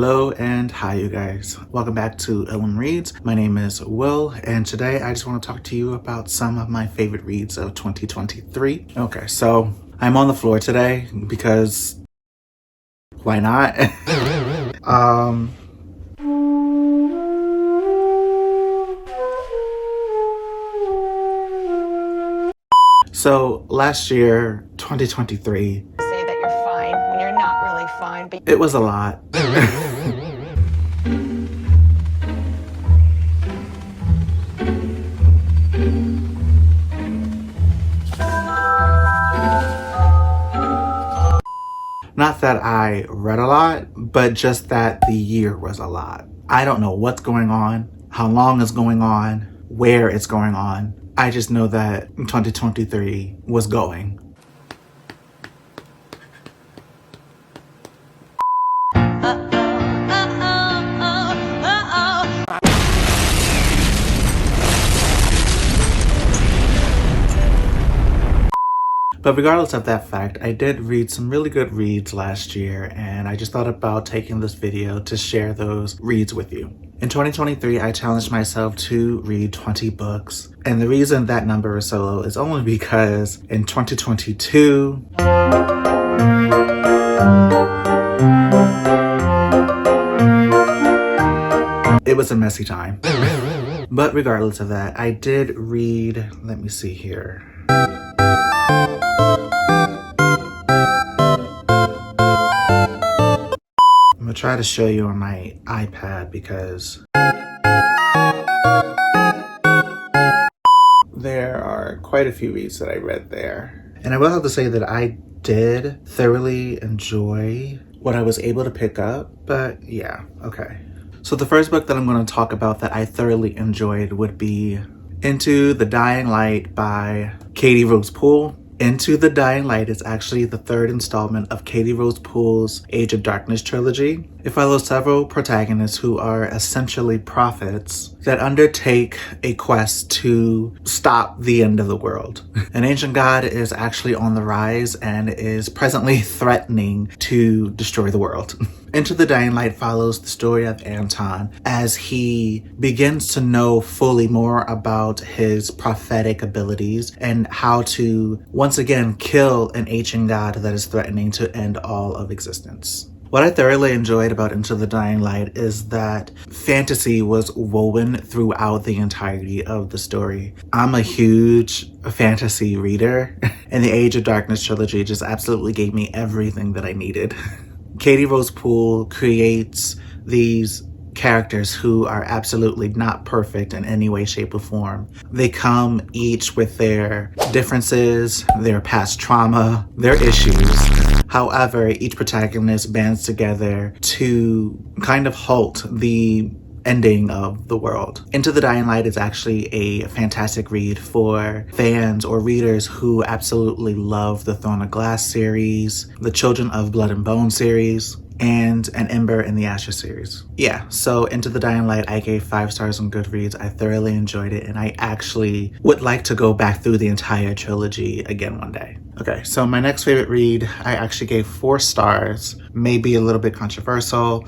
Hello and hi you guys. Welcome back to Illum Reads. My name is Will and today I just want to talk to you about some of my favorite reads of 2023. Okay, so I'm on the floor today because why not? So last year, 2023, say that you're fine when you're not really fine, but it was a lot. Not that I read a lot, but just that the year was a lot. I don't know what's going on, how long it's going on, where it's going on. I just know that 2023 was going. But regardless of that fact, I did read some really good reads last year, and I just thought about taking this video to share those reads with you. In 2023, I challenged myself to read 20 books, and the reason that number is so low is only because in 2022, it was a messy time. But regardless of that, I did read, let me see here. I'm gonna try to show you on my iPad because there are quite a few reads that I read there. And I will have to say that I did thoroughly enjoy what I was able to pick up, but yeah, okay. So the first book that I'm going to talk about that I thoroughly enjoyed would be Into the Dying Light by Katie Rose Poole. Into the Dying Light is actually the third installment of Katie Rose Poole's Age of Darkness trilogy. It follows several protagonists who are essentially prophets that undertake a quest to stop the end of the world. An ancient god is actually on the rise and is presently threatening to destroy the world. Into the Dying Light follows the story of Anton as he begins to know fully more about his prophetic abilities and how to once again kill an ancient god that is threatening to end all of existence. What I thoroughly enjoyed about Into the Dying Light is that fantasy was woven throughout the entirety of the story. I'm a huge fantasy reader, and the Age of Darkness trilogy just absolutely gave me everything that I needed. Katie Rose Poole creates these characters who are absolutely not perfect in any way, shape, or form. They come each with their differences, their past trauma, their issues. However, each protagonist bands together to kind of halt the ending of the world. Into the Dying Light is actually a fantastic read for fans or readers who absolutely love the Throne of Glass series, the Children of Blood and Bone series, and An Ember in the Ashes series. Yeah, so Into the Dying Light, I gave 5 stars on Goodreads. I thoroughly enjoyed it, and I actually would like to go back through the entire trilogy again one day. Okay, so my next favorite read, I actually gave 4 stars. Maybe a little bit controversial.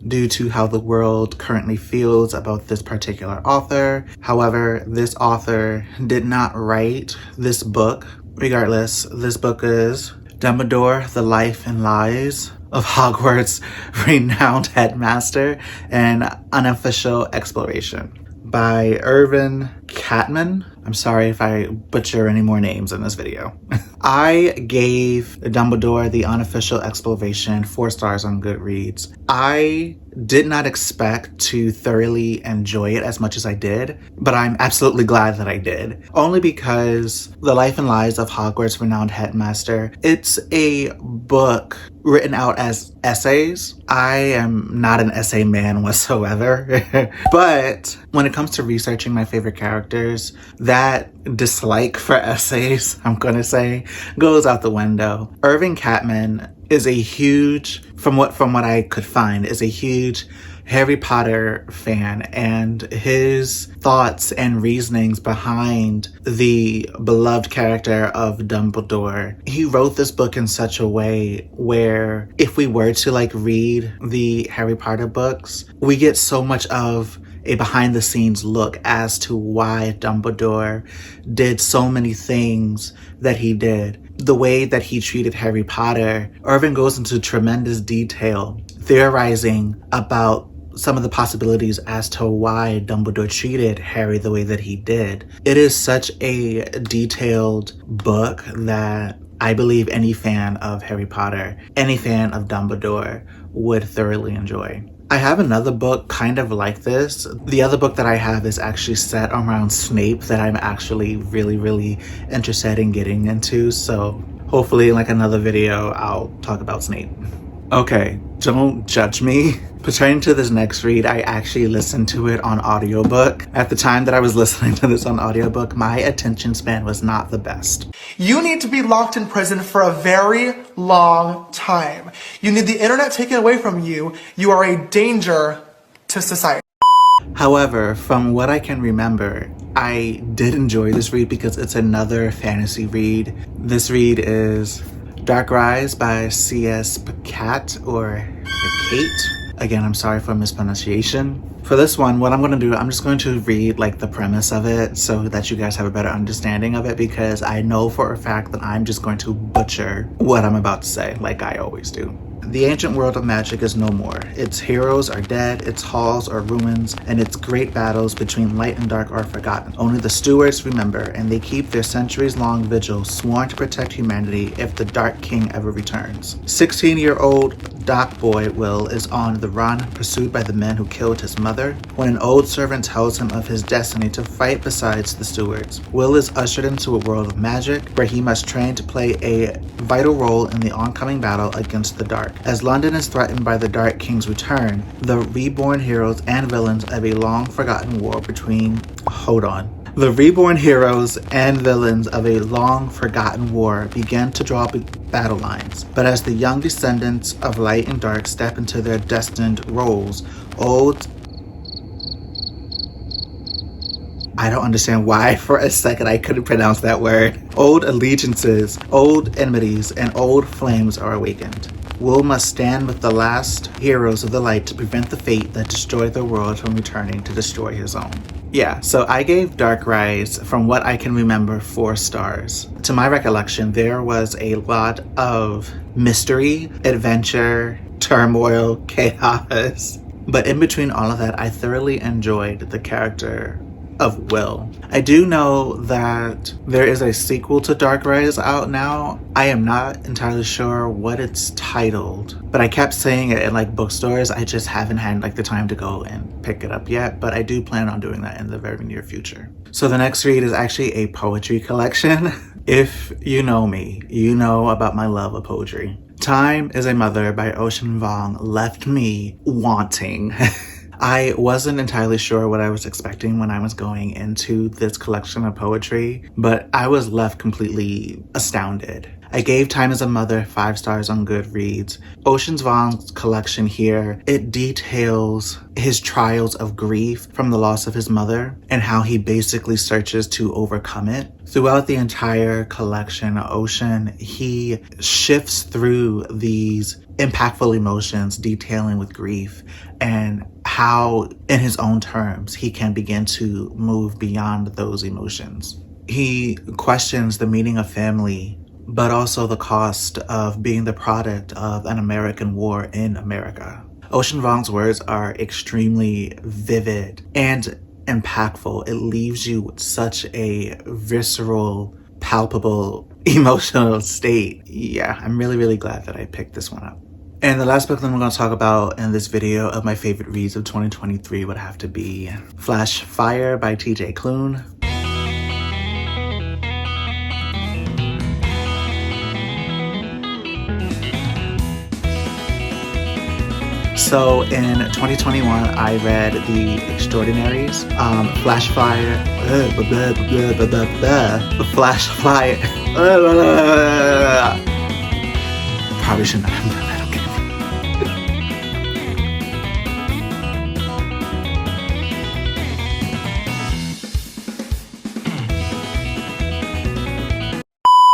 Due to how the world currently feels about this particular author. However, this author did not write this book. Regardless, this book is Dumbledore, The Life and Lies of Hogwarts' Renowned Headmaster, An Unofficial Exploration by Irvin Catman. I'm sorry if I butcher any more names in this video. I gave Dumbledore, The Unofficial Exploration 4 stars on Goodreads. I did not expect to thoroughly enjoy it as much as I did, but I'm absolutely glad that I did. Only because The Life and Lies of Hogwarts' Renowned Headmaster, it's a book written out as essays. I am not an essay man whatsoever, but when it comes to researching my favorite characters, that dislike for essays, I'm gonna say, goes out the window. Irvin Catman is a huge, from what I could find, is a huge Harry Potter fan, and his thoughts and reasonings behind the beloved character of Dumbledore. He wrote this book in such a way where if we were to like read the Harry Potter books, we get so much of a behind the scenes look as to why Dumbledore did so many things that he did. The way that he treated Harry Potter, Irving goes into tremendous detail theorizing about some of the possibilities as to why Dumbledore treated Harry the way that he did. It is such a detailed book that I believe any fan of Harry Potter, any fan of Dumbledore would thoroughly enjoy. I have another book kind of like this. The other book that I have is actually set around Snape that I'm actually really interested in getting into. So hopefully in like another video, I'll talk about Snape. Okay, don't judge me. Pertaining to this next read, I actually listened to it on audiobook. At the time that I was listening to this on audiobook, my attention span was not the best. You need to be locked in prison for a very long time. You need the internet taken away from you. You are a danger to society. However, from what I can remember, I did enjoy this read because it's another fantasy read. This read is Dark Rise by C.S. Pacat or Kate. Again, I'm sorry for mispronunciation. For this one, what I'm going to do, I'm just going to read like the premise of it so that you guys have a better understanding of it, because I know for a fact that I'm just going to butcher what I'm about to say, like I always do. The ancient world of magic is no more. Its heroes are dead, its halls are ruins, and its great battles between light and dark are forgotten. Only the stewards remember, and they keep their centuries-long vigil, sworn to protect humanity if the Dark King ever returns. 16-year-old Doc Boy Will is on the run, pursued by the men who killed his mother, when an old servant tells him of his destiny to fight beside the stewards. Will is ushered into a world of magic, where he must train to play a vital role in the oncoming battle against the dark. As London is threatened by the Dark King's return, the reborn heroes and villains of a long-forgotten war between... The reborn heroes and villains of a long-forgotten war begin to draw battle lines. But as the young descendants of light and dark step into their destined roles, I don't understand why for a second I couldn't pronounce that word. Old allegiances, old enmities, and old flames are awakened. Will must stand with the last heroes of the light to prevent the fate that destroyed the world from returning to destroy his own. Yeah, so I gave Dark Rise, from what I can remember, 4 stars. To my recollection, there was a lot of mystery, adventure, turmoil, chaos. But in between all of that, I thoroughly enjoyed the character of Will. I do know that there is a sequel to Dark Rise out now. I am not entirely sure what it's titled, but I kept saying it in like bookstores. I just haven't had like the time to go and pick it up yet, but I do plan on doing that in the very near future. So the next read is actually a poetry collection. If you know me, you know about my love of poetry. Time is a Mother by Ocean Vuong left me wanting. I wasn't entirely sure what I was expecting when I was going into this collection of poetry, but I was left completely astounded. I gave Time as a Mother 5 stars on Goodreads. Ocean Vuong's collection here, it details his trials of grief from the loss of his mother and how he basically searches to overcome it. Throughout the entire collection, Ocean, he shifts through these impactful emotions detailing with grief and how, in his own terms, he can begin to move beyond those emotions. He questions the meaning of family, but also the cost of being the product of an American war in America. Ocean Vuong's words are extremely vivid and impactful. It leaves you with such a visceral, palpable, emotional state. Yeah, I'm really glad that I picked this one up. And the last book that I'm going to talk about in this video of my favorite reads of 2023 would have to be Flash Fire by TJ Klune. So in 2021, I read The Extraordinaries, Flash Fire, Flash Fire, probably should not have done that, okay?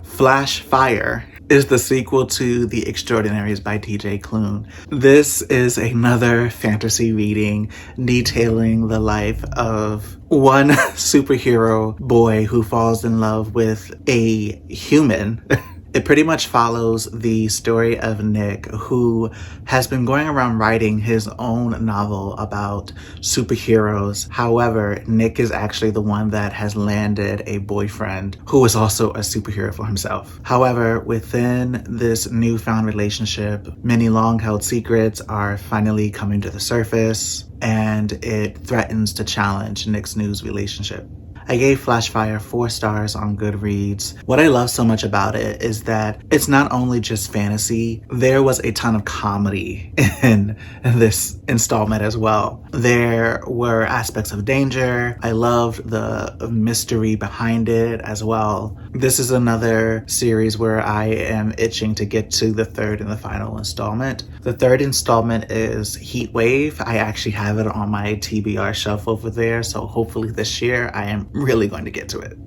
Flash Fire is the sequel to The Extraordinaries by TJ Klune. This is another fantasy reading detailing the life of one superhero boy who falls in love with a human. It pretty much follows the story of Nick, who has been going around writing his own novel about superheroes. However, Nick is actually the one that has landed a boyfriend who is also a superhero for himself. However, within this newfound relationship, many long-held secrets are finally coming to the surface, and it threatens to challenge Nick's new relationship. I gave Flash Fire 4 stars on Goodreads. What I love so much about it is that it's not only just fantasy, there was a ton of comedy in this installment as well. There were aspects of danger. I loved the mystery behind it as well. This is another series where I am itching to get to the third and the final installment. The third installment is Heat Wave. I actually have it on my TBR shelf over there, so hopefully this year I am really going to get to it.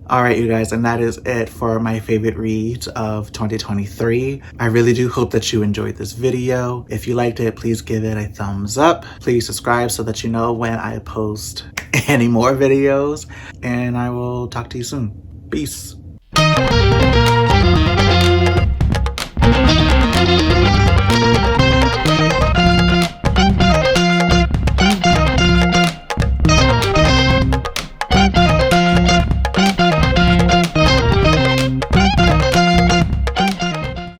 All right, you guys, and that is it for my favorite reads of 2023. I really do hope that you enjoyed this video. If you liked it, please give it a thumbs up. Please subscribe so that you know when I post any more videos, and I will talk to you soon. Peace.